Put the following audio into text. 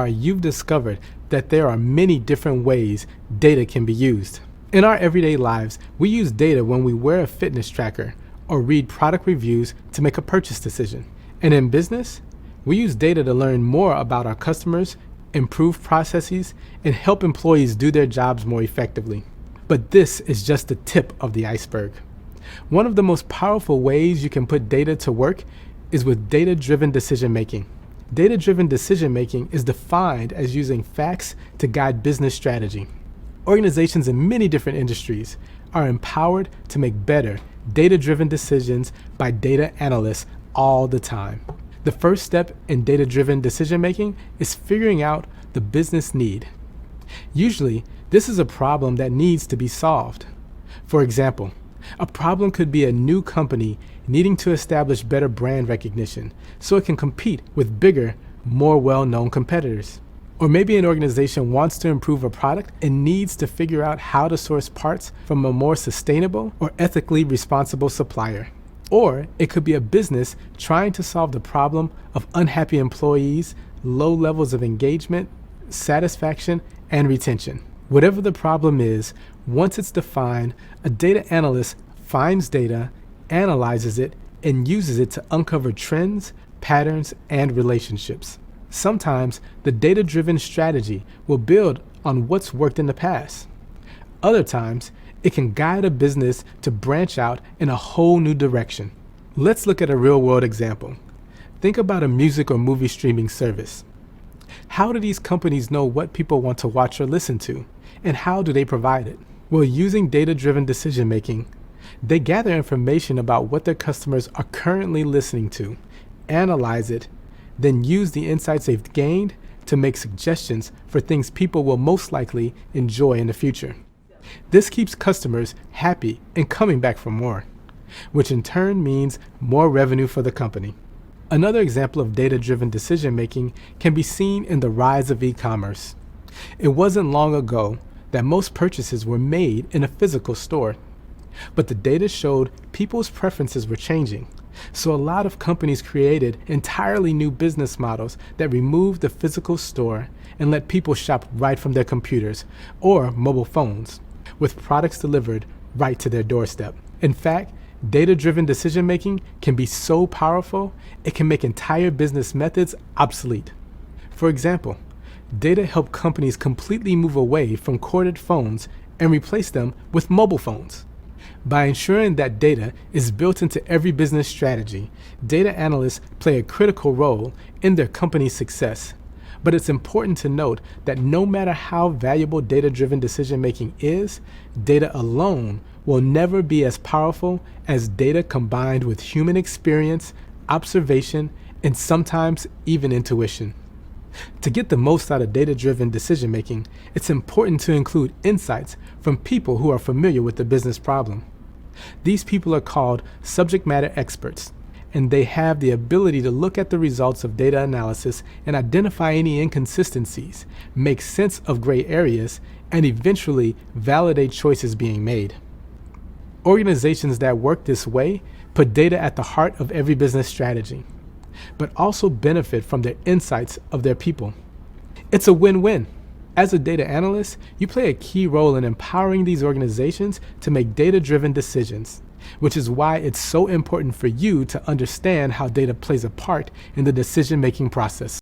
far, you've discovered that there are many different ways data can be used. In our everyday lives, we use data when we wear a fitness tracker or read product reviews to make a purchase decision. And in business, we use data to learn more about our customers, improve processes, and help employees do their jobs more effectively. But this is just the tip of the iceberg. One of the most powerful ways you can put data to work is with data-driven decision-making. Data-driven decision-making is defined as using facts to guide business strategy. Organizations in many different industries are empowered to make better data-driven decisions by data analysts all the time. The first step in data-driven decision-making is figuring out the business need. Usually, this is a problem that needs to be solved. For example, a problem could be a new company needing to establish better brand recognition so it can compete with bigger, more well-known competitors. Or maybe an organization wants to improve a product and needs to figure out how to source parts from a more sustainable or ethically responsible supplier. Or it could be a business trying to solve the problem of unhappy employees, low levels of engagement, satisfaction, and retention. Whatever the problem is, once it's defined, a data analyst finds data, analyzes it, and uses it to uncover trends, patterns, and relationships. Sometimes the data-driven strategy will build on what's worked in the past. Other times, it can guide a business to branch out in a whole new direction. Let's look at a real-world example. Think about a music or movie streaming service. How do these companies know what people want to watch or listen to, and how do they provide it? Well, using data-driven decision-making, they gather information about what their customers are currently listening to, analyze it, then use the insights they've gained to make suggestions for things people will most likely enjoy in the future. This keeps customers happy and coming back for more, which in turn means more revenue for the company. Another example of data-driven decision-making can be seen in the rise of e-commerce. It wasn't long ago that most purchases were made in a physical store, but the data showed people's preferences were changing. So a lot of companies created entirely new business models that removed the physical store and let people shop right from their computers or mobile phones, with products delivered right to their doorstep. In fact, data-driven decision-making can be so powerful, it can make entire business methods obsolete. For example, data help companies completely move away from corded phones and replace them with mobile phones. By ensuring that data is built into every business strategy, data analysts play a critical role in their company's success. But it's important to note that no matter how valuable data-driven decision-making is, data alone will never be as powerful as data combined with human experience, observation, and sometimes even intuition. To get the most out of data-driven decision-making, it's important to include insights from people who are familiar with the business problem. These people are called subject matter experts, and they have the ability to look at the results of data analysis and identify any inconsistencies, make sense of gray areas, and eventually validate choices being made. Organizations that work this way put data at the heart of every business strategy, but also benefit from the insights of their people. It's a win-win. As a data analyst, you play a key role in empowering these organizations to make data-driven decisions, which is why it's so important for you to understand how data plays a part in the decision-making process.